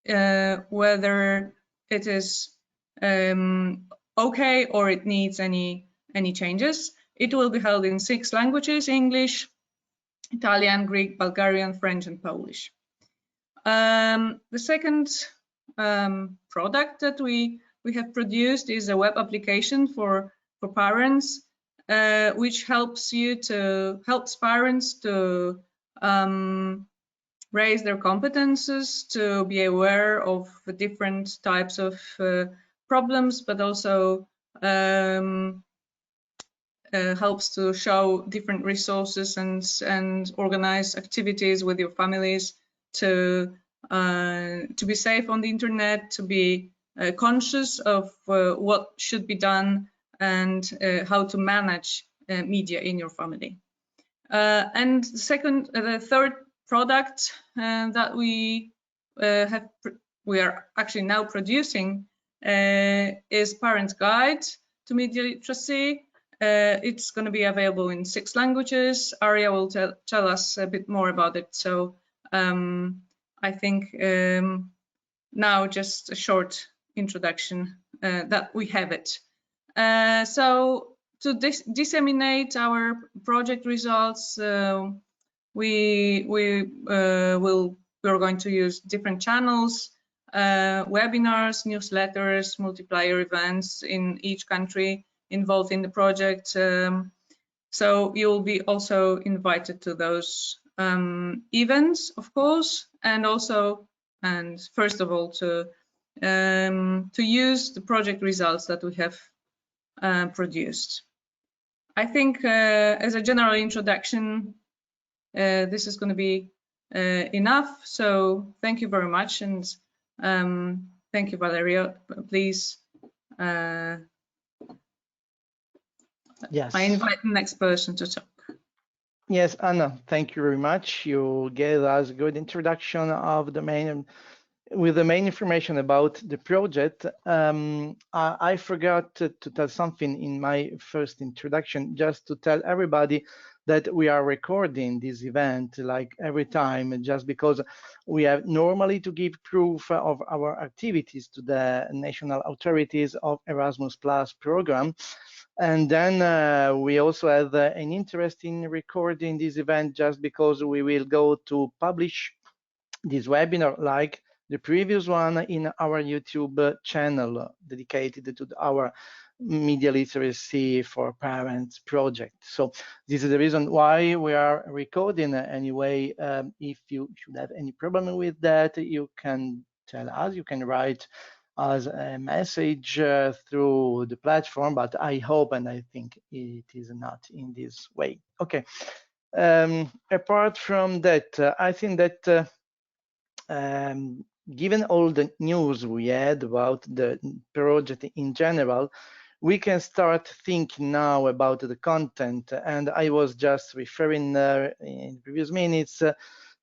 whether it is okay or it needs any changes. It will be held in 6 languages: English, Italian, Greek, Bulgarian, French, and Polish. The second product that we have produced is a web application for parents, which helps parents to raise their competences, to be aware of the different types of problems, but also helps to show different resources and organize activities with your families to be safe on the internet, to be conscious of what should be done and how to manage media in your family. And the third product that we are actually now producing is Parents Guide to Media Literacy. It's going to be available in 6 languages. Arya will tell us a bit more about it. So I think now just a short introduction that we have it. So to disseminate our project results, we're going to use different channels, webinars, newsletters, multiplier events in each country involved in the project. So you'll be also invited to those events, of course, and first of all to use the project results that we have produced. I think as a general introduction, this is going to be enough. So thank you very much, and thank you, Valeria. Please. Yes. I invite the next person to talk. Yes, Anna, thank you very much. You gave us a good introduction of the main information about the project. I forgot to tell something in my first introduction, just to tell everybody that we are recording this event like every time, just because we have normally to give proof of our activities to the national authorities of Erasmus Plus program. And then we also have an interest in recording this event just because we will go to publish this webinar like the previous one in our YouTube channel dedicated to our media literacy for parents project. So this is the reason why we are recording anyway. If you should have any problem with that, you can tell us, you can write us a message through the platform, but I hope and I think it is not in this way. Okay. Apart from that, I think that given all the news we had about the project in general, we can start thinking now about the content. And I was just referring in previous minutes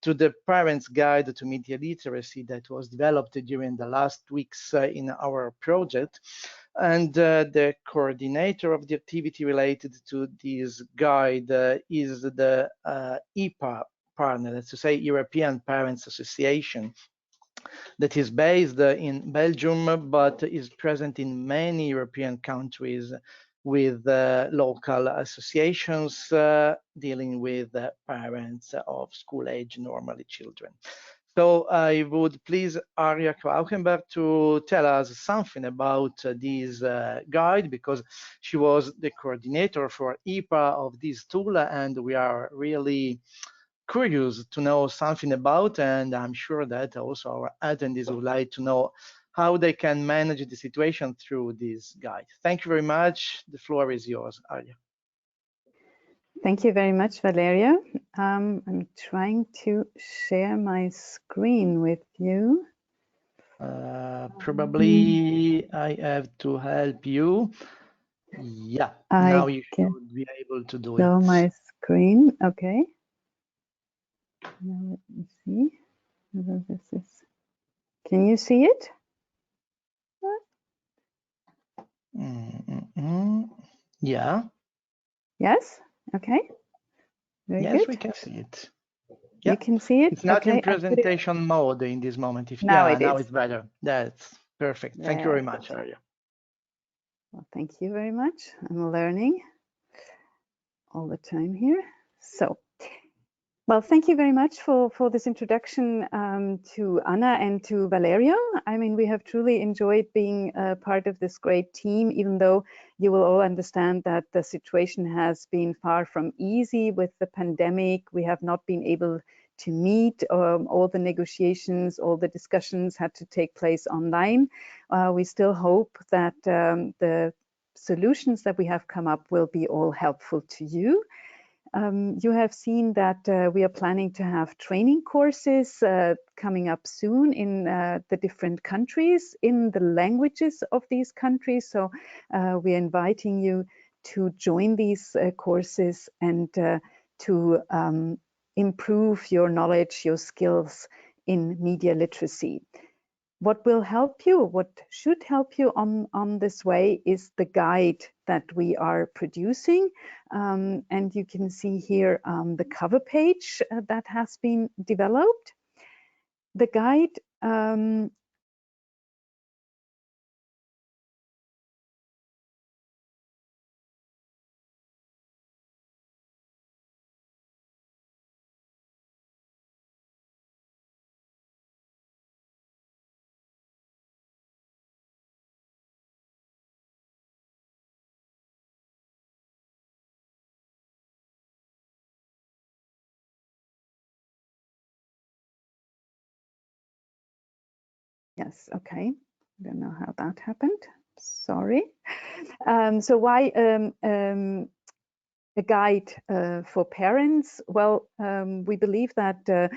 to the Parents Guide to Media Literacy that was developed during the last weeks in our project. And the coordinator of the activity related to this guide is the EPA partner, that's to say European Parents Association, that is based in Belgium, but is present in many European countries with local associations dealing with parents of school-age normally children. So I would please Arya Krauchenberg to tell us something about this guide, because she was the coordinator for EPA of this tool, and we are really curious to know something about, and I'm sure that also our attendees would like to know how they can manage the situation through this guide. Thank you very much. The floor is yours, Arya. Thank you very much, Valeria. I'm trying to share my screen with you. Probably I have to help you. Yeah, now you should be able to do it. Show my screen, okay. Now let me see whether this is. Can you see it? Yeah. Yes. Okay. Very yes, good. we can see it. Yeah. You can see it? It's not okay, in presentation mode in this moment. Now Yeah, it now is. it's better. That's perfect. Thank you very much, Arya. Well, thank you very much. I'm learning all the time here. So, well, thank you very much for this introduction to Anna and to Valerio. I mean, we have truly enjoyed being part of this great team, even though you will all understand that the situation has been far from easy with the pandemic. We have not been able to meet. All the negotiations, all the discussions had to take place online. We still hope that the solutions that we have come up will be all helpful to you. You have seen that we are planning to have training courses coming up soon in the different countries, in the languages of these countries. So we are inviting you to join these courses and to improve your knowledge, your skills in media literacy. What will help you, what should help you on this way is the guide that we are producing. And you can see here the cover page that has been developed. The guide yes, okay. I don't know how that happened. Sorry. So why a guide for parents? Well, we believe that the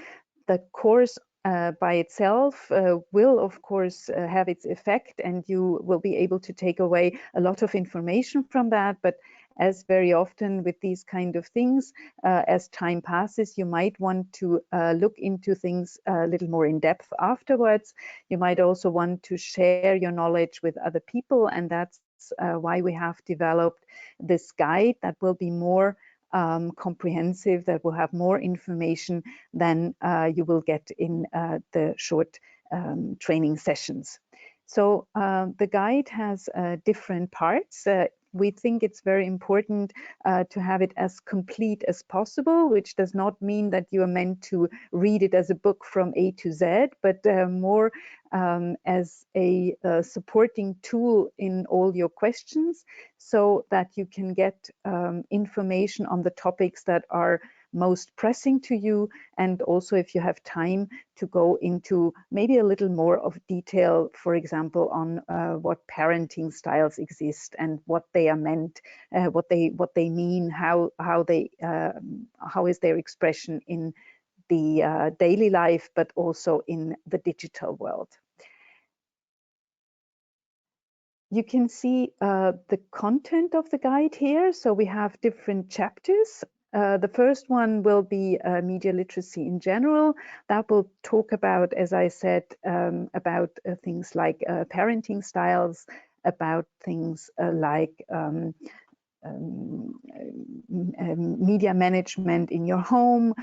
course by itself will, of course, have its effect, and you will be able to take away a lot of information from that. But as very often with these kind of things, as time passes, you might want to look into things a little more in depth afterwards. You might also want to share your knowledge with other people, and that's why we have developed this guide that will be more comprehensive, that will have more information than you will get in the short training sessions. So the guide has different parts. We think it's very important to have it as complete as possible, which does not mean that you are meant to read it as a book from A to Z, but more as a supporting tool in all your questions, so that you can get information on the topics that are most pressing to you, and also if you have time to go into maybe a little more of detail, for example, on what parenting styles exist and what they are meant, what they mean, how is their expression in the daily life, but also in the digital world. You can see the content of the guide here. So we have different chapters. The first one will be media literacy in general. That will talk about, as I said, about things like parenting styles, about things like media management in your home.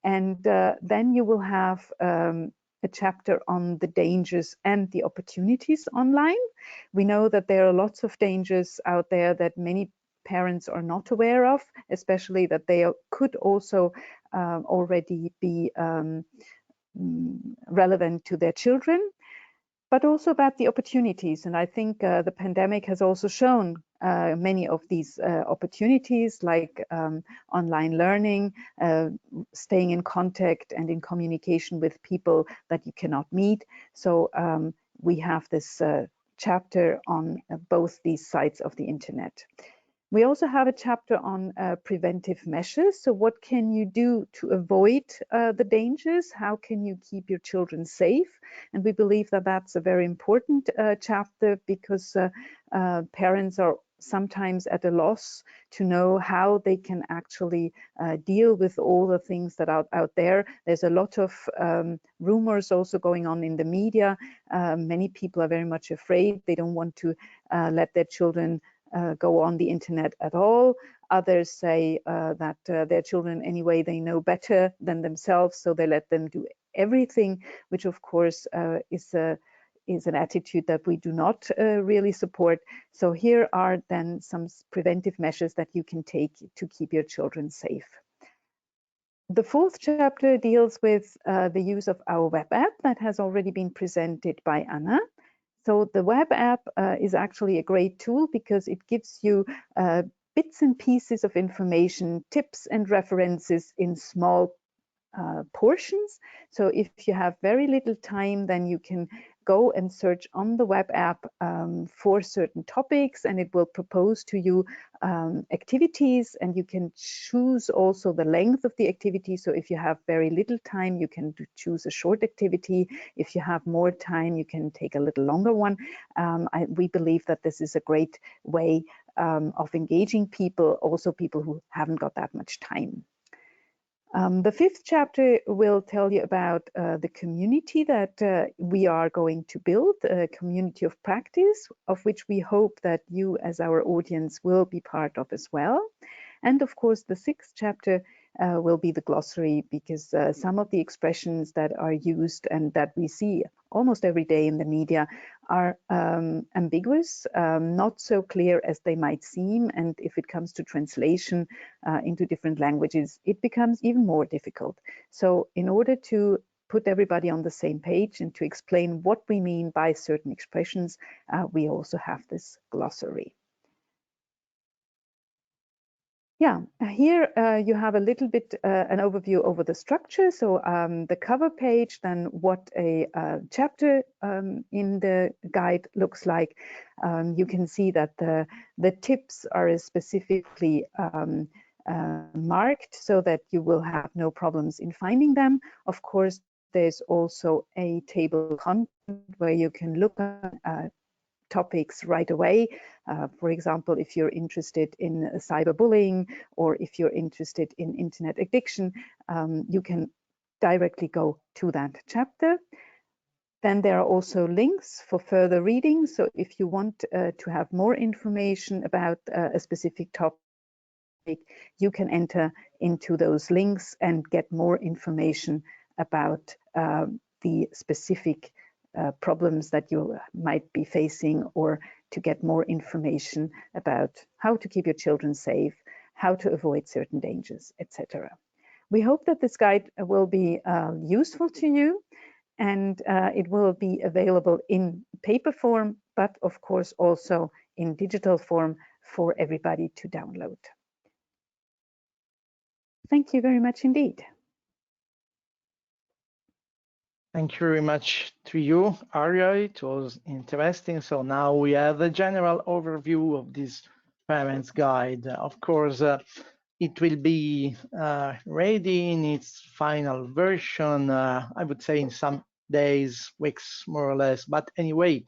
And then you will have a chapter on the dangers and the opportunities online. We know that there are lots of dangers out there that many parents are not aware of, especially that they could also already be relevant to their children, but also about the opportunities. And I think the pandemic has also shown many of these opportunities, like online learning, staying in contact and in communication with people that you cannot meet. So we have this chapter on both these sides of the internet. We also have a chapter on preventive measures. So what can you do to avoid the dangers? How can you keep your children safe? And we believe that that's a very important chapter, because parents are sometimes at a loss to know how they can actually deal with all the things that are out there. There's a lot of rumors also going on in the media. Many people are very much afraid. They don't want to let their children go on the internet at all. Others say that their children, anyway, they know better than themselves, so they let them do everything, which of course is an attitude that we do not really support. So here are then some preventive measures that you can take to keep your children safe. The fourth chapter deals with the use of our web app that has already been presented by Anna. So the web app is actually a great tool because it gives you bits and pieces of information, tips and references in small portions. So if you have very little time, then you can go and search on the web app for certain topics, and it will propose to you activities, and you can choose also the length of the activity. So if you have very little time, you can choose a short activity. If you have more time, you can take a little longer one. We believe that this is a great way of engaging people, also people who haven't got that much time. The fifth chapter will tell you about the community that we are going to build, a community of practice, of which we hope that you as our audience will be part of as well. And of course, the sixth chapter will be the glossary, because some of the expressions that are used and that we see almost every day in the media are ambiguous, not so clear as they might seem. And if it comes to translation into different languages, it becomes even more difficult. So in order to put everybody on the same page and to explain what we mean by certain expressions, we also have this glossary. Yeah, here you have a little bit an overview over the structure. So the cover page, then what a chapter in the guide looks like. You can see that the tips are specifically marked so that you will have no problems in finding them. Of course, there's also a table of content where you can look at topics right away. For example, if you're interested in cyberbullying, or if you're interested in internet addiction, you can directly go to that chapter. Then there are also links for further reading. So if you want to have more information about a specific topic, you can enter into those links and get more information about the specific problems that you might be facing, or to get more information about how to keep your children safe, how to avoid certain dangers, etc. We hope that this guide will be useful to you, and it will be available in paper form, but of course also in digital form for everybody to download. Thank you very much indeed. Thank you very much to you, Arya. It was interesting. So now we have a general overview of this parents guide. Of course, it will be ready in its final version, I would say in some days, weeks, more or less. But anyway,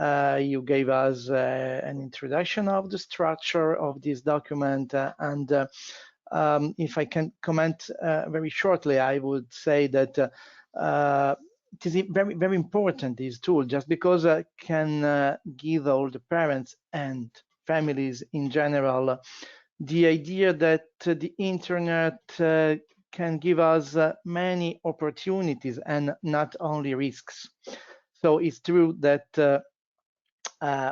you gave us an introduction of the structure of this document. If I can comment very shortly, I would say that it is very, very important, this tool, just because it can give all the parents and families in general the idea that the internet can give us many opportunities and not only risks. So it's true that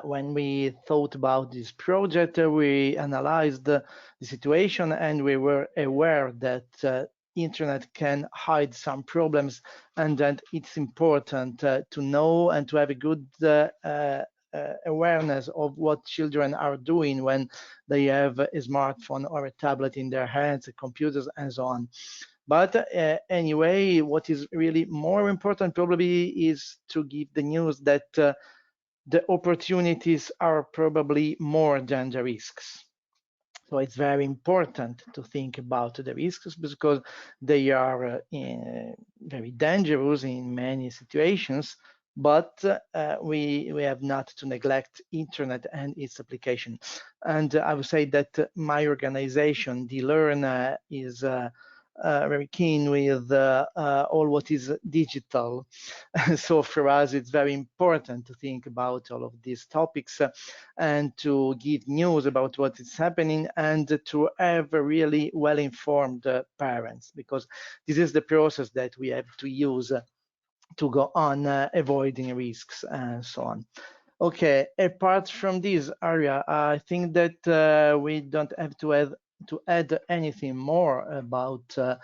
when we thought about this project, we analyzed the situation, and we were aware that internet can hide some problems, and that it's important to know and to have a good awareness of what children are doing when they have a smartphone or a tablet in their hands, computers, and so on. But anyway, what is really more important probably is to give the news that the opportunities are probably more than the risks. So it's very important to think about the risks, because they are very dangerous in many situations, but we have not to neglect internet and its application. And I would say that my organization, therein, is very keen with all what is digital. So for us, it's very important to think about all of these topics and to give news about what is happening and to have really well-informed parents, because this is the process that we have to use to go on avoiding risks and so on. Okay, apart from this area, I think that we don't have to add anything more about the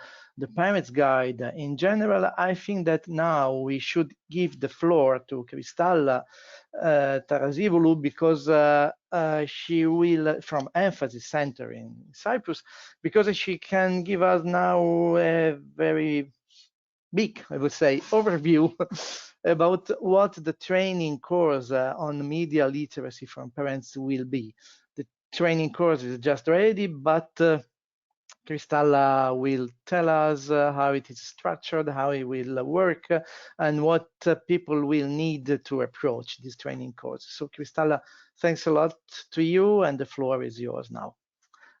parents guide. In general, I think that now we should give the floor to Kristalla Tarasivulu, because she will, from Emphasis Center in Cyprus, because she can give us now a very big, I would say, overview about what the training course on media literacy from parents will be. The training course is just ready, but Kristalla will tell us how it is structured, how it will work, and what people will need to approach this training course. So Kristalla, thanks a lot to you, and the floor is yours now.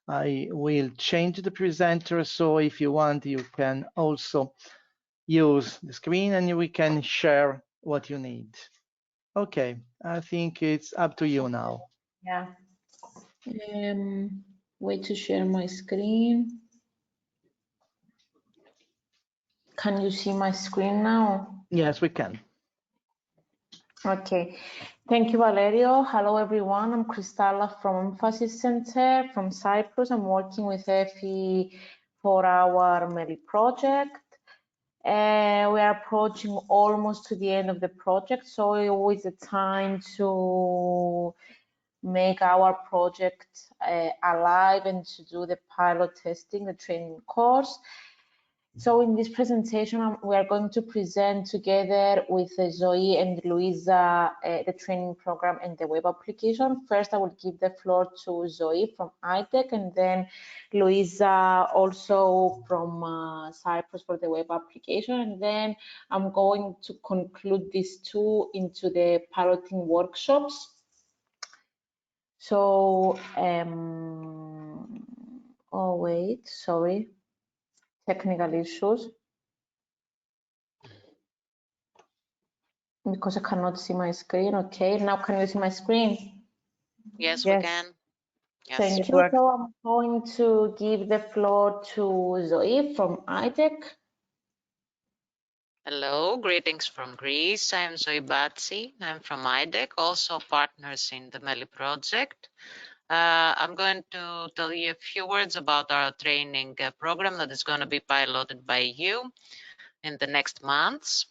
I will change the presenter, so if you want, you can also use the screen and we can share what you need. Okay, I think it's up to you now. Yeah. Wait to share my screen. Can you see my screen now? Yes, we can. Okay. Thank you, Valerio. Hello, everyone. I'm Kristalla from Emphasis Center from Cyprus. I'm working with Effie for our MELI project. We are approaching almost to the end of the project, so it's always a time to make our project alive and to do the pilot testing, the training course. So in this presentation, we are going to present together with Zoe and Luisa the training program and the web application. First, I will give the floor to Zoe from ITEC, and then Luisa also from Cyprus for the web application. And then I'm going to conclude these two into the piloting workshops. So, oh wait, sorry. Technical issues because I cannot see my screen. Okay, now can you see my screen? Yes, we can. Yes. Thank you. So I'm going to give the floor to Zoe from ITEC. Hello, greetings from Greece. I'm Zoe Batsi. I'm from IDEC, also partners in the MELI project. I'm going to tell you a few words about our training program that is going to be piloted by you in the next months.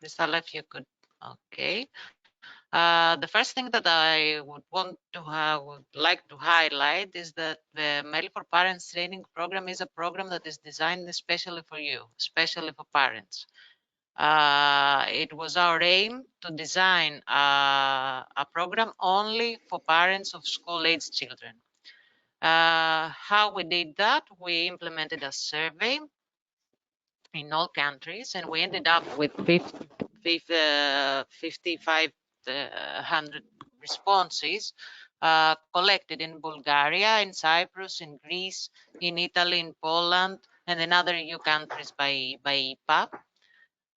Kristalla, if you could, okay. The first thing that I would like to highlight is that the MELI for Parents training program is a program that is designed especially for you, especially for parents. It was our aim to design a program only for parents of school-aged children. How we did that, we implemented a survey in all countries, and we ended up with 5,500 responses collected in Bulgaria, in Cyprus, in Greece, in Italy, in Poland, and in other EU countries by IPA.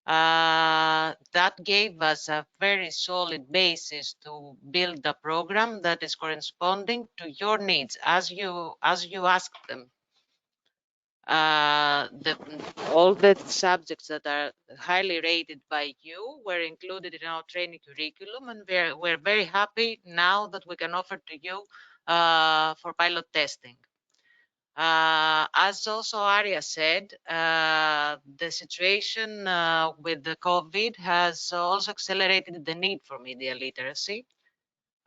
That gave us a very solid basis to build a program that is corresponding to your needs as you ask them. All the subjects that are highly rated by you were included in our training curriculum, and we're very happy now that we can offer to you for pilot testing. As also Arya said, the situation with the COVID has also accelerated the need for media literacy.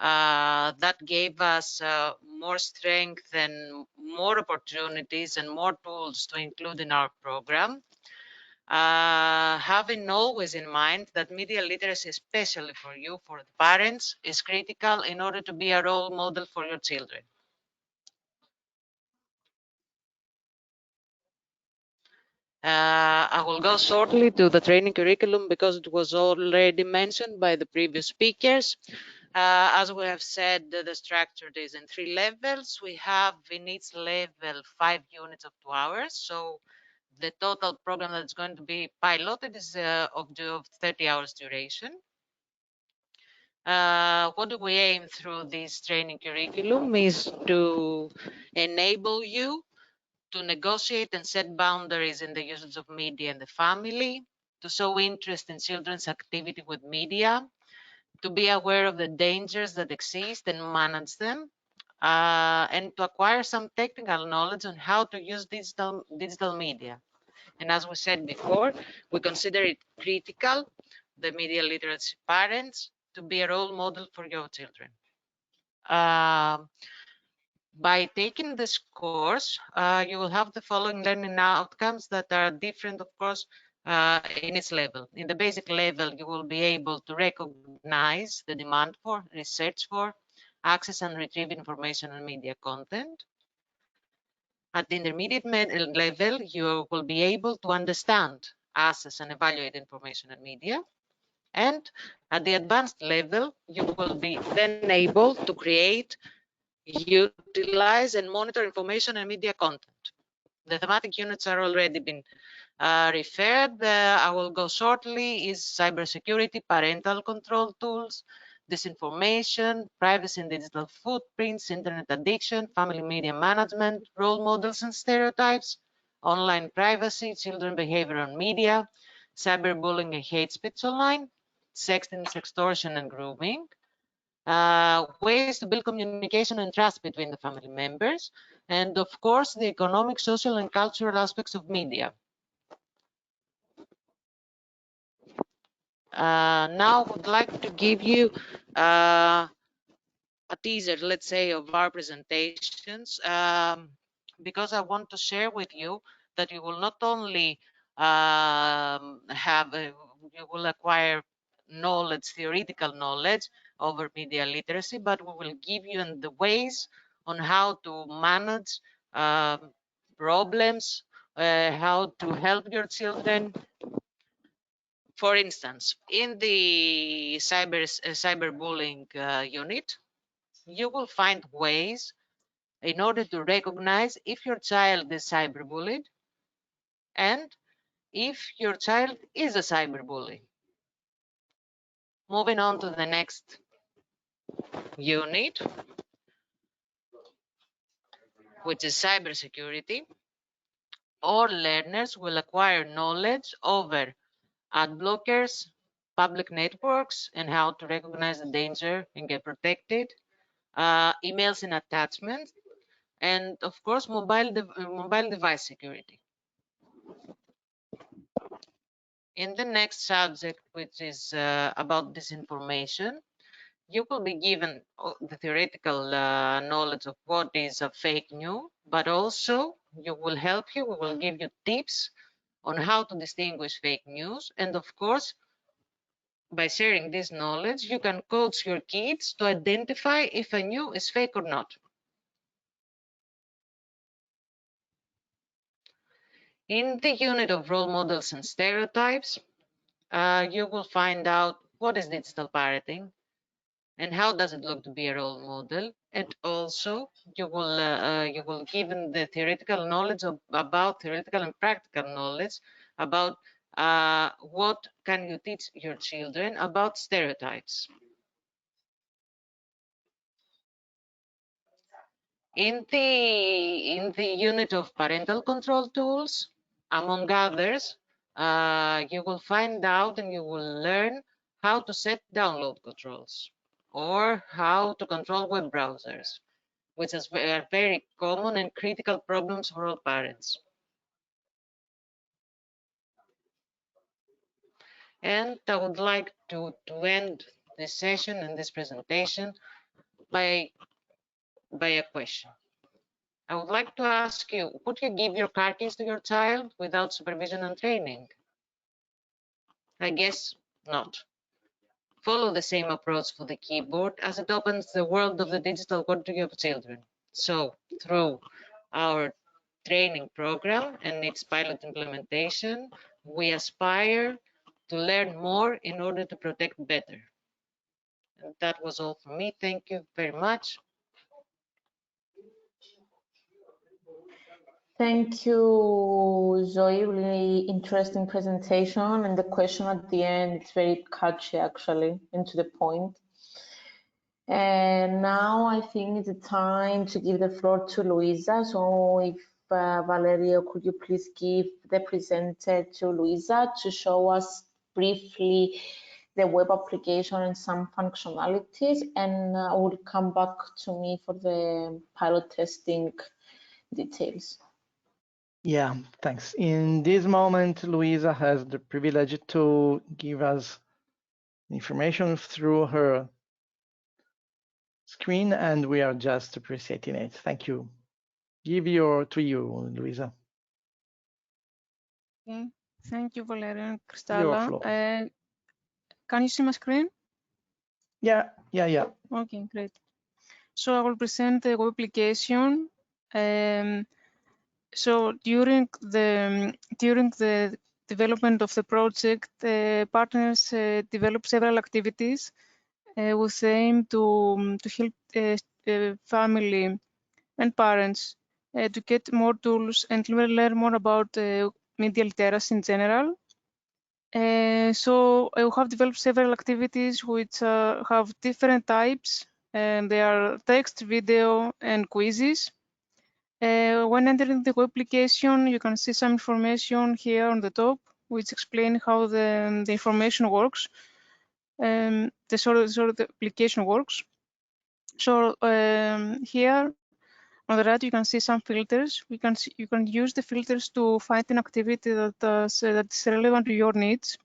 That gave us more strength and more opportunities and more tools to include in our program. Having always in mind that media literacy, especially for you, for the parents, is critical in order to be a role model for your children. I will go shortly to the training curriculum because it was already mentioned by the previous speakers. As we have said, the structure is in 3 levels. We have in each level 5 units of 2 hours. So the total program that's going to be piloted is of 30 hours duration. What do we aim through this training curriculum is to enable you to negotiate and set boundaries in the usage of media in the family, to show interest in children's activity with media, to be aware of the dangers that exist and manage them, and to acquire some technical knowledge on how to use digital media. And as we said before, we consider it critical, the media literacy parents, to be a role model for your children. By taking this course, you will have the following learning outcomes that are different, of course, in its level. In the basic level, you will be able to recognize the demand for, research for, access and retrieve information and media content. At the intermediate level, you will be able to understand, access and evaluate information and media. And at the advanced level, you will be then able to create, utilize and monitor information and media content. The thematic units are already been referred. I will go shortly is cybersecurity, parental control tools, disinformation, privacy and digital footprints, internet addiction, family media management, role models and stereotypes, online privacy, children behavior on media, cyberbullying and hate speech online, sexting, sextortion and grooming, ways to build communication and trust between the family members, and of course, the economic, social, and cultural aspects of media. Now I would like to give you a teaser, let's say, of our presentations, because I want to share with you that you will not only you will acquire knowledge, theoretical knowledge over media literacy, but we will give you the ways on how to manage problems, how to help your children. For instance, in the cyberbullying unit, you will find ways in order to recognize if your child is cyberbullied and if your child is a cyberbully. Moving on to the next unit, which is cybersecurity. All learners will acquire knowledge over ad blockers, public networks, and how to recognize the danger and get protected, emails and attachments, and of course, mobile device security. In the next subject, which is about disinformation, you will be given the theoretical knowledge of what is a fake news, but also we will give you tips on how to distinguish fake news. And of course, by sharing this knowledge, you can coach your kids to identify if a news is fake or not. In the unit of role models and stereotypes, you will find out what is digital parenting and how does it look to be a role model, and also you will given the theoretical knowledge about theoretical and practical knowledge about what can you teach your children about stereotypes. In the unit of parental control tools, among others, you will find out and you will learn how to set download controls or how to control web browsers, which are very common and critical problems for all parents. And I would like to end this session and this presentation by a question. I would like to ask you, would you give your car keys to your child without supervision and training? I guess not. Follow the same approach for the keyboard as it opens the world of the digital world to your children. So through our training program and its pilot implementation, we aspire to learn more in order to protect better. And that was all for me. Thank you very much. Thank you, Zoe. Really interesting presentation, and the question at the end, it's very catchy actually, and to the point. And now I think it's the time to give the floor to Luisa. So if Valerio, could you please give the presenter to Luisa to show us briefly the web application and some functionalities, and I will come back to me for the pilot testing details. Yeah, thanks. In this moment, Luisa has the privilege to give us information through her screen, and we are just appreciating it. Thank you. To you, Luisa. Okay. Thank you, Valeria and Your Kristalla. floor. Can you see my screen? Yeah. Okay, great. So I will present the web application. So during the development of the project, partners developed several activities with the aim to help family and parents to get more tools and learn more about media literacy in general. So we have developed several activities which have different types, and they are text, video, and quizzes. When entering the web application, you can see some information here on the top, which explain how the information works, the sort of the application works. So here on the right, you can see some filters. You can use the filters to find an activity that is relevant to your needs.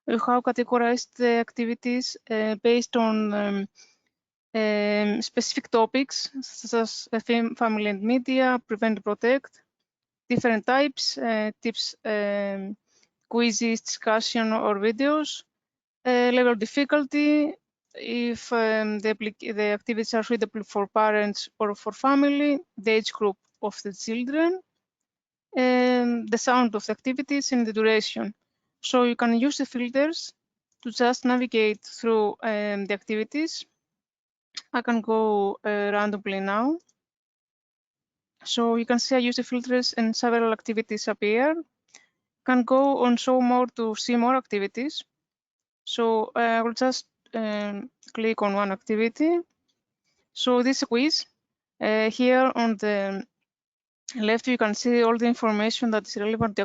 We have categorized the activities based on specific topics such as family and media, prevent and protect, different types, tips, quizzes, discussion, or videos, level of difficulty, if the activities are suitable for parents or for family, the age group of the children, the sound of the activities, and the duration. So you can use the filters to just navigate through the activities. I can go randomly now. So you can see I use the filters and several activities appear. Can go on show more to see more activities. So I will just click on one activity. So this quiz, here on the left, you can see all the information that is relevant to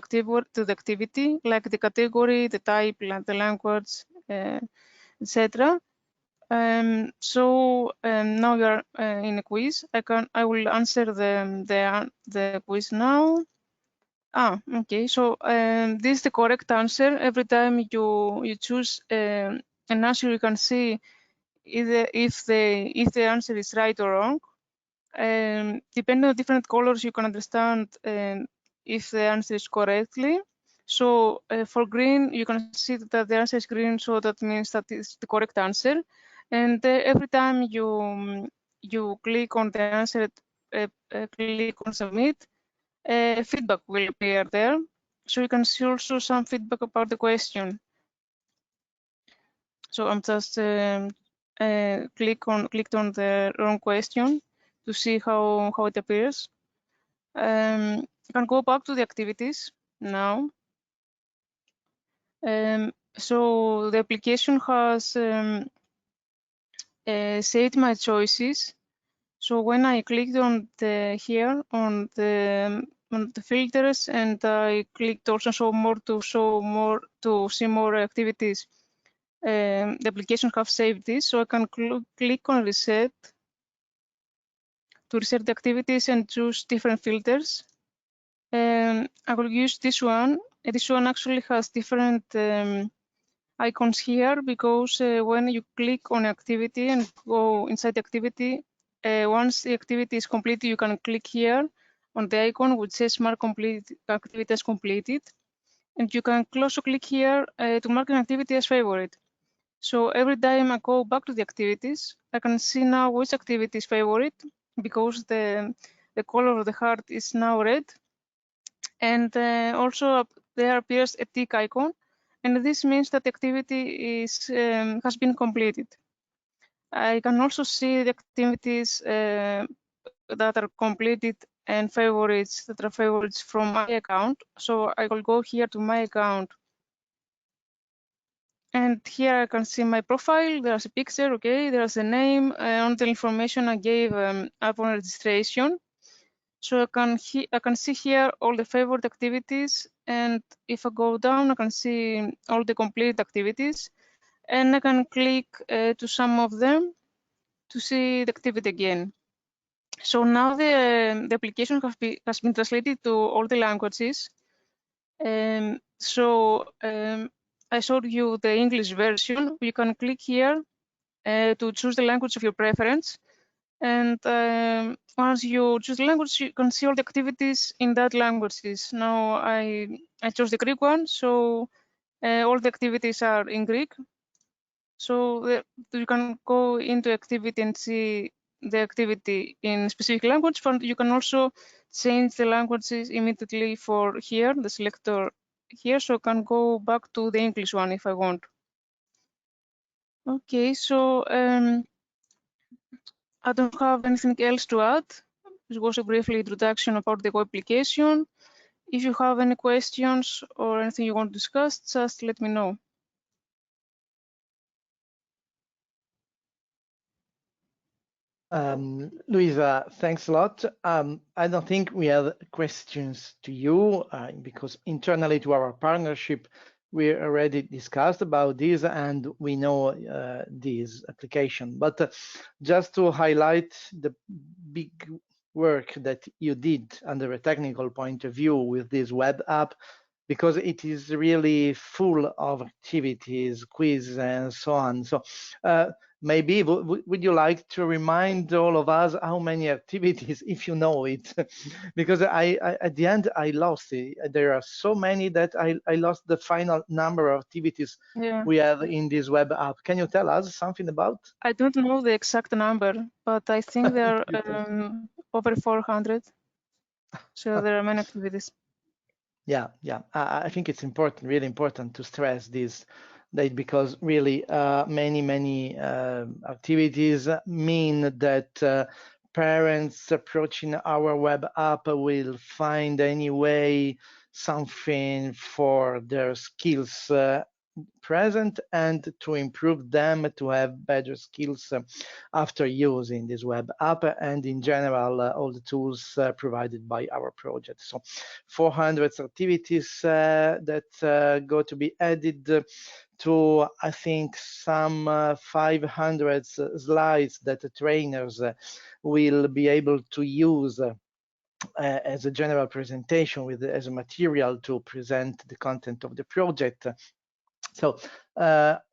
the activity, like the category, the type, the language, etc. So now you are in a quiz. I will answer the quiz now. Okay. So this is the correct answer. Every time you choose an answer, you can see either if the answer is right or wrong. Depending on different colors, you can understand if the answer is correctly. So for green, you can see that the answer is green, so that means that it's the correct answer. And every time you click on the answer, click on submit, feedback will appear there. So you can see also some feedback about the question. So I'm just clicked on the wrong question to see how it appears. I can go back to the activities now. So the application has saved my choices. So when I clicked on here on the filters, and I clicked also to see more activities, the application have saved this. So I can click on reset to reset the activities and choose different filters. I will use this one. This one actually has different icons here, because when you click on activity and go inside the activity, once the activity is completed, you can click here on the icon which says mark activity as completed, and you can also click here to mark an activity as favorite. So every time I go back to the activities, I can see now which activity is favorite, because the color of the heart is now red, and also there appears a tick icon, and this means that the activity has been completed. I can also see the activities that are completed and favorites that are favorites from my account. So I will go here to my account. And here I can see my profile. There's a picture, okay. There's a name and the information I gave upon registration. So I can see here all the favorite activities. And if I go down, I can see all the complete activities. And I can click to some of them to see the activity again. So now the application has been translated to all the languages. I showed you the English version. You can click here to choose the language of your preference. And once you choose the language, you can see all the activities in that languages. Now I chose the Greek one, so all the activities are in Greek. So you can go into activity and see the activity in specific language, but you can also change the languages immediately for here, the selector here, so I can go back to the English one if I want. Okay, so I don't have anything else to add. This was a brief introduction about the application. If you have any questions or anything you want to discuss, just let me know. Luisa, thanks a lot. I don't think we have questions to you because internally to our partnership, we already discussed about this and we know this application. But just to highlight the big work that you did under a technical point of view with this web app, because it is really full of activities, quizzes, and so on. So maybe would you like to remind all of us how many activities, if you know it? Because at the end I lost it. There are so many that I lost the final number of activities we have in this web app. Can you tell us something about? I don't know the exact number, but I think there are over 400. So there are many activities. Yeah. I think it's important, really important to stress this, that because really many activities mean that parents approaching our web app will find anyway something for their skills present and to improve them to have better skills after using this web app and in general all the tools provided by our project. So 400 activities that go to be added to, I think, some 500 slides that the trainers will be able to use as a general presentation as a material to present the content of the project. So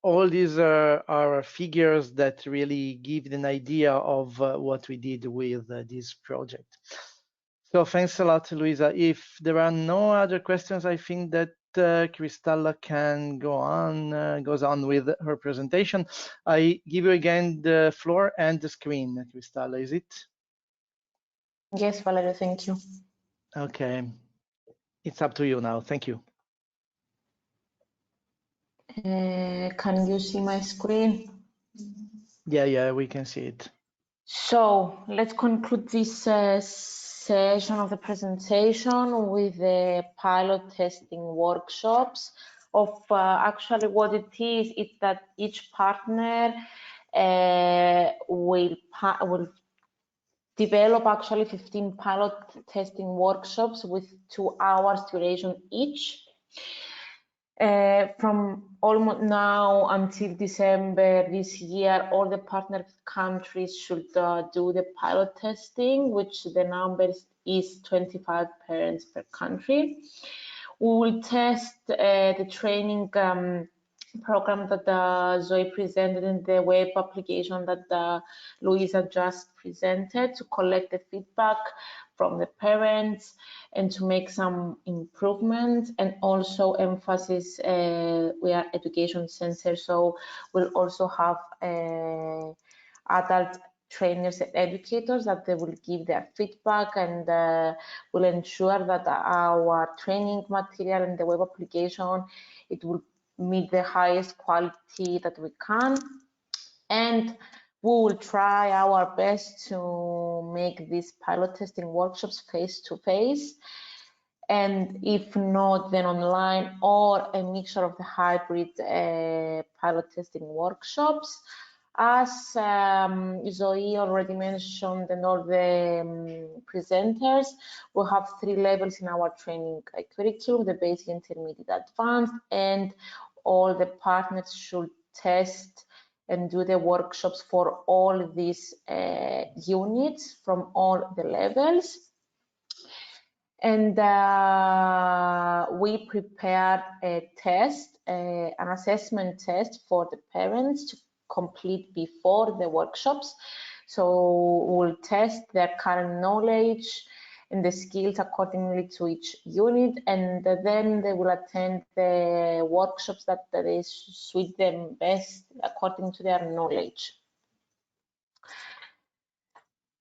all these are figures that really give an idea of what we did with this project. So thanks a lot, Luisa. If there are no other questions, I think that Cristalla can goes on with her presentation. I give you again the floor and the screen, Cristalla, is it? Yes, Valerio, thank you. Okay, it's up to you now. Thank you. Can you see my screen? Yeah, we can see it. So let's conclude this session of the presentation with the pilot testing workshops of actually what it is that each partner will develop actually 15 pilot testing workshops with 2 hours duration each. From almost now until December this year, all the partner countries should do the pilot testing, which the number is 25 parents per country. We will test the training program that Zoe presented in the web application that Luisa just presented to collect the feedback from the parents and to make some improvements, and also emphasis we are education center, so we'll also have adult trainers and educators that they will give their feedback and will ensure that our training material and the web application, it will meet the highest quality that we can. And We will try our best to make these pilot testing workshops face-to-face, and if not, then online, or a mixture of the hybrid pilot testing workshops. As Zoe already mentioned, and all the presenters, we have 3 levels in our training curriculum: the basic, intermediate, advanced, and all the partners should test and do the workshops for all these units from all the levels. And we prepared a test, an assessment test for the parents to complete before the workshops. So we'll test their current knowledge and the skills accordingly to each unit, and then they will attend the workshops that they suit them best according to their knowledge.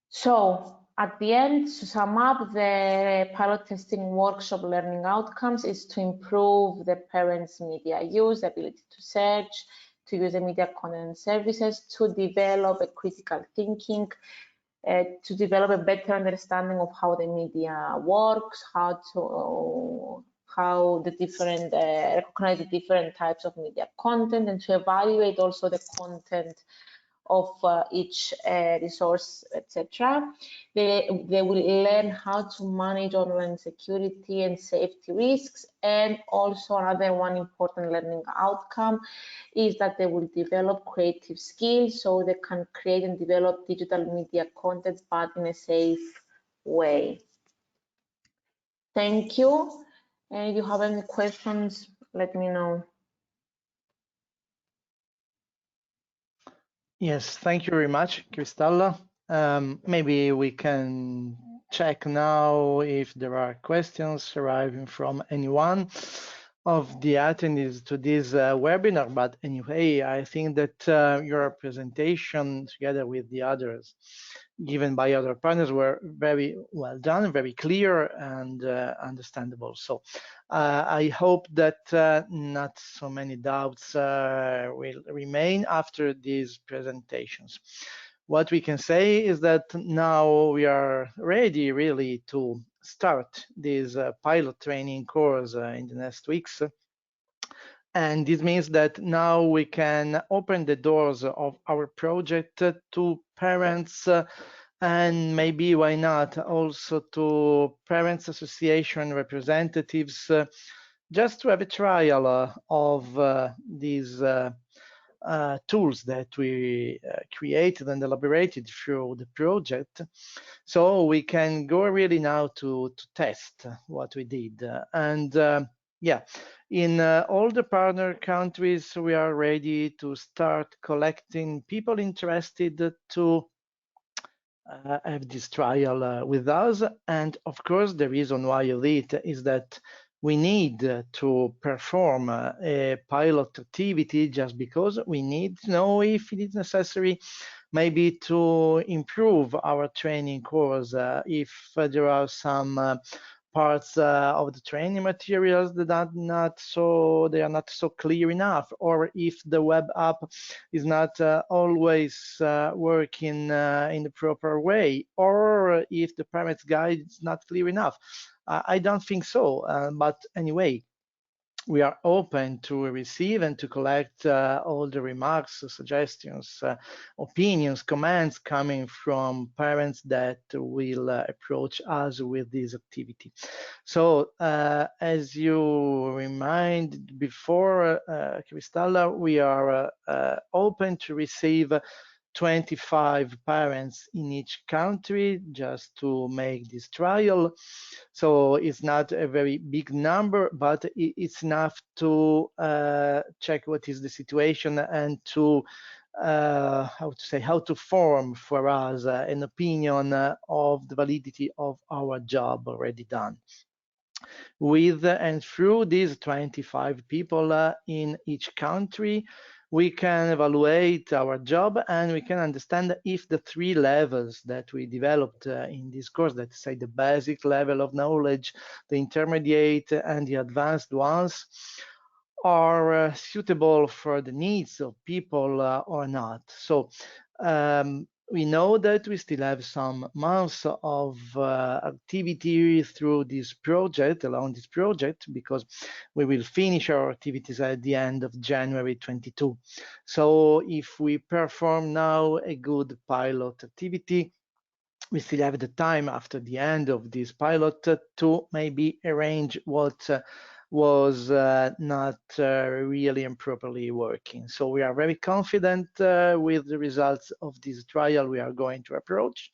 So at the end, to sum up, the pilot testing workshop learning outcomes is to improve the parents' media use, the ability to search, to use the media content and services, to develop a critical thinking, to develop a better understanding of how the media works, how the different recognize the different types of media content, and to evaluate also the content of each resource, etc. They will learn how to manage online security and safety risks, and also another one important learning outcome is that they will develop creative skills so they can create and develop digital media content, but in a safe way. Thank you. And if you have any questions, let me know. Yes, thank you very much, Cristalla. Maybe we can check now if there are questions arriving from anyone of the attendees to this webinar. But anyway, I think that your presentation, together with the others given by other partners, were very well done, very clear and understandable. So I hope that not so many doubts will remain after these presentations. What we can say is that now we are ready really to start this pilot training course in the next weeks. And this means that now we can open the doors of our project to parents and maybe, why not, also to Parents Association representatives, just to have a trial of these tools that we created and elaborated through the project. So we can go really now to test what we did. And yeah, in all the partner countries, we are ready to start collecting people interested to have this trial with us. And of course, the reason why you did is that we need to perform a pilot activity just because we need to know if it is necessary maybe to improve our training course, if there are some parts of the training materials that are not so clear enough, or if the web app is not always working in the proper way, or if the parent's guide is not clear enough. I don't think so, but anyway, we are open to receive and to collect all the remarks, suggestions, opinions, comments coming from parents that will approach us with this activity. So as you reminded before, Cristalla, we are open to receive 25 parents in each country just to make this trial. So it's not a very big number, but it's enough to check what is the situation and to how to form for us an opinion of the validity of our job already done. With and through these 25 people in each country, we can evaluate our job and we can understand if the 3 levels that we developed in this course, that say the basic level of knowledge, the intermediate and the advanced ones, are suitable for the needs of people or not. So We know that we still have some months of activity through this project, along this project, because we will finish our activities at the end of January 22. So if we perform now a good pilot activity, we still have the time after the end of this pilot to maybe arrange what was not really and properly working. So we are very confident with the results of this trial we are going to approach.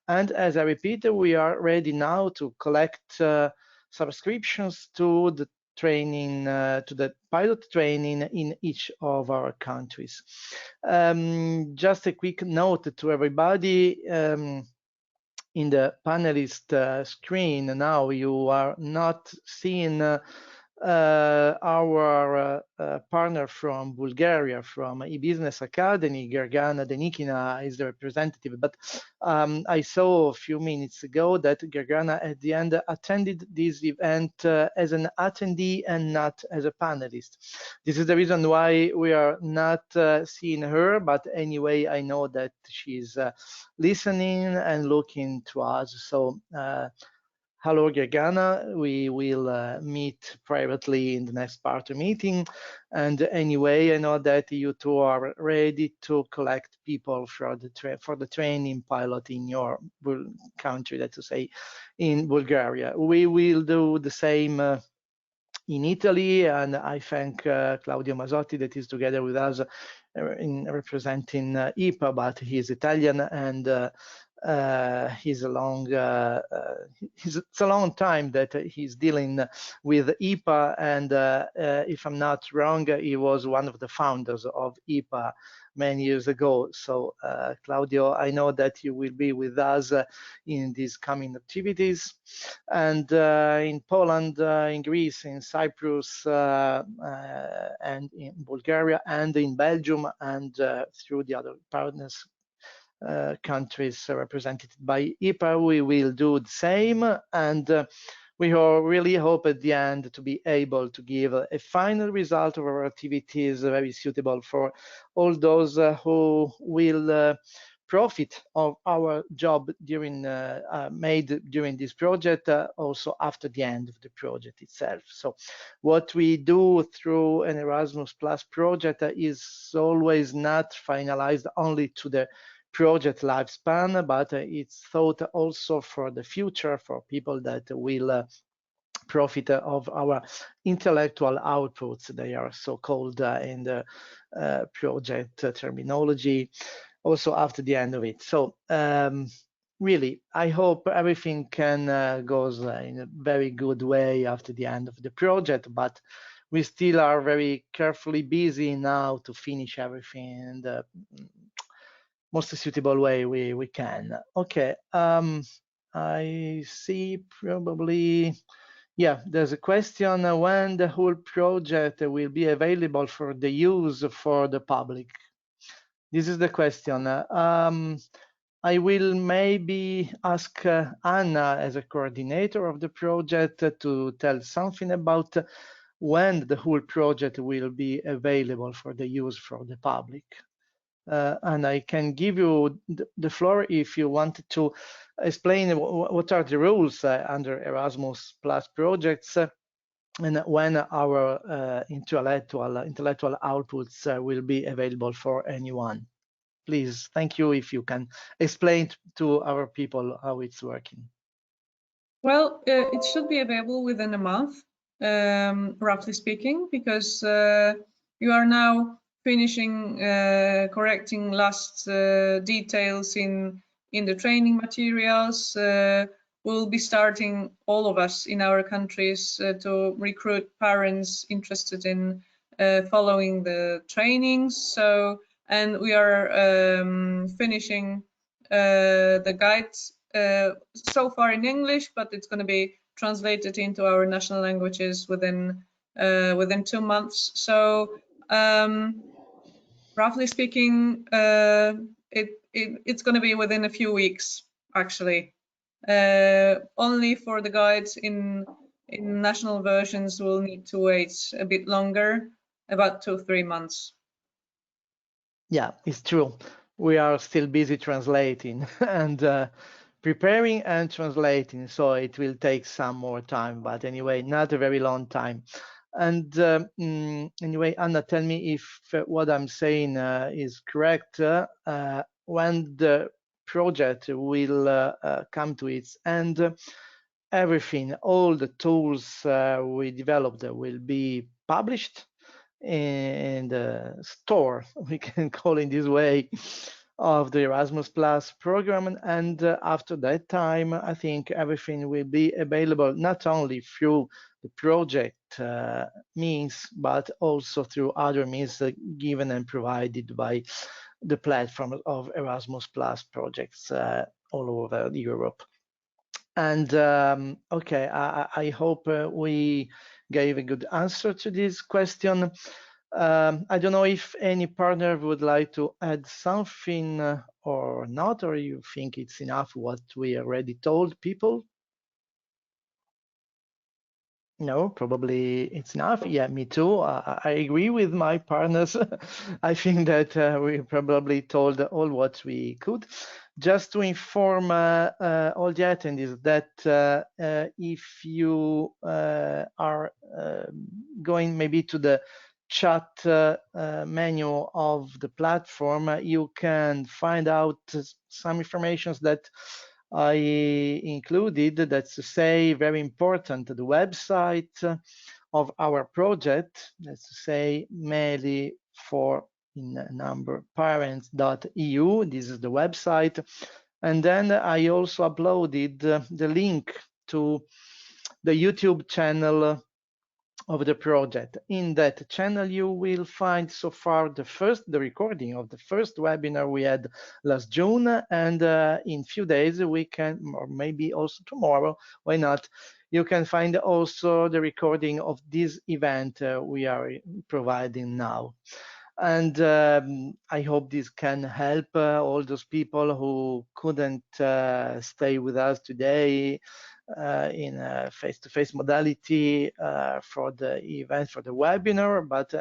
And as I repeated, we are ready now to collect subscriptions to the training, to the pilot training in each of our countries. Just a quick note to everybody. In the panelist screen now, you are not seeing our partner from Bulgaria, from e-Business Academy. Gergana Denikina is the representative, but I saw a few minutes ago that Gergana at the end attended this event as an attendee and not as a panelist. This is the reason why we are not seeing her, but anyway, I know that she's listening and looking to us. So hello, Gergana. We will meet privately in the next part of the meeting. And anyway, I know that you two are ready to collect people for the training pilot in your country, let's say, in Bulgaria. We will do the same in Italy, and I thank Claudio Mazzotti that is together with us in representing IPA, but he's Italian and it's a long time that he's dealing with IPA, and if I'm not wrong, he was one of the founders of IPA many years ago. So Claudio, I know that you will be with us in these coming activities, and in Poland, in Greece, in Cyprus, and in Bulgaria, and in Belgium, and through the other partners countries represented by IPA, we will do the same, and we really hope at the end to be able to give a final result of our activities very suitable for all those who will profit of our job made during this project, also after the end of the project itself. So what we do through an Erasmus Plus project is always not finalized only to the project lifespan, but it's thought also for the future, for people that will profit of our intellectual outputs. They are so called in the project terminology, also after the end of it. So really, I hope everything can goes in a very good way after the end of the project, but we still are very carefully busy now to finish everything in the most suitable way we can. Okay, I see probably, yeah, there's a question when the whole project will be available for the use for the public. This is the question. I will maybe ask Anna as a coordinator of the project to tell something about when the whole project will be available for the use for the public. And I can give you the floor if you want to explain what are the rules under Erasmus Plus projects and when our intellectual outputs will be available for anyone. Please, thank you if you can explain to our people how it's working. Well, it should be available within a month, roughly speaking, because you are now finishing correcting last details in the training materials. We'll be starting, all of us in our countries, to recruit parents interested in following the trainings. So, and we are finishing the guides so far in English, but it's going to be translated into our national languages within 2 months. So roughly speaking, it's going to be within a few weeks, actually. Only for the guides in national versions, we'll need to wait a bit longer, about 2-3 months. Yeah, it's true. we are still busy translating and preparing and translating, so it will take some more time, but anyway, not a very long time. And anyway, Anna, tell me if what I'm saying is correct. When the project will come to its end, everything, all the tools we developed will be published in the store, we can call it this way, of the Erasmus Plus program. And after that time, I think everything will be available not only through the project means, but also through other means given and provided by the platform of Erasmus Plus projects all over Europe. And okay, I hope we gave a good answer to this question. I don't know if any partner would like to add something or not, or you think it's enough what we already told people? No, probably it's enough. Yeah, me too. I agree with my partners. I think that we probably told all what we could. Just to inform all the attendees that if you are going maybe to the chat menu of the platform, you can find out some information that I included, that's to say, very important, the website of our project, that's to say, MELI for in number parents.eu. This is the website. And then I also uploaded the link to the YouTube channel of the project. In that channel, you will find so far the recording of the first webinar we had last June, and in few days we can, or maybe also tomorrow, why not, you can find also the recording of this event we are providing now. And I hope this can help all those people who couldn't stay with us today in a face-to-face modality for the event, for the webinar, but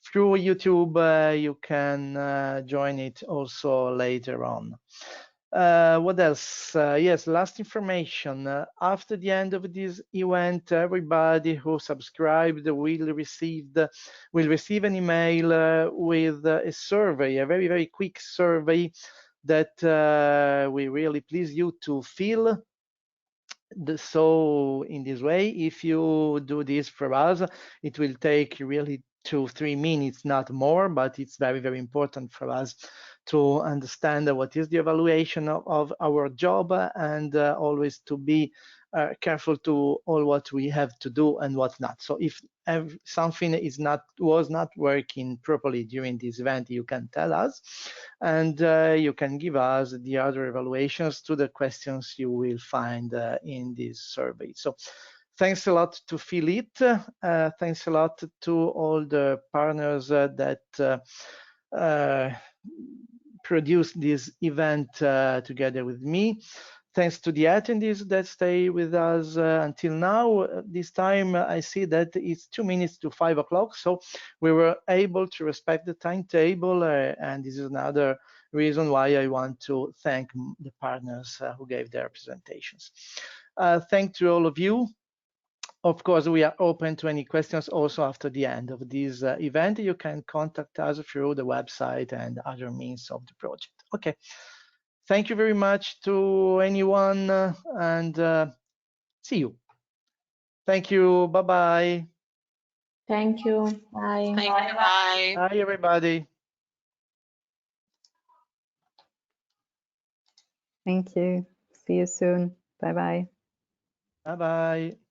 through YouTube you can join it also later on. What else? Yes, last information. After the end of this event, everybody who subscribed will receive an email with a survey, a very, very quick survey that we really please you to fill. So in this way, if you do this for us, it will take really 2-3 minutes, not more, but it's very, very important for us to understand what is the evaluation of our job and always to be careful to all what we have to do and what not. So if something was not working properly during this event, you can tell us, and you can give us the other evaluations to the questions you will find in this survey. So thanks a lot to Philip. Thanks a lot to all the partners that produced this event together with me. Thanks to the attendees that stay with us until now. This time I see that it's 2 minutes to 5 o'clock, so we were able to respect the timetable, and this is another reason why I want to thank the partners who gave their presentations. Thank to all of you. Of course, we are open to any questions also after the end of this event. You can contact us through the website and other means of the project. Okay. Thank you very much to anyone, and see you. Thank you. Bye-bye. Thank you. Bye. Thank you. Bye. Bye, everybody. Thank you. See you soon. Bye-bye. Bye-bye.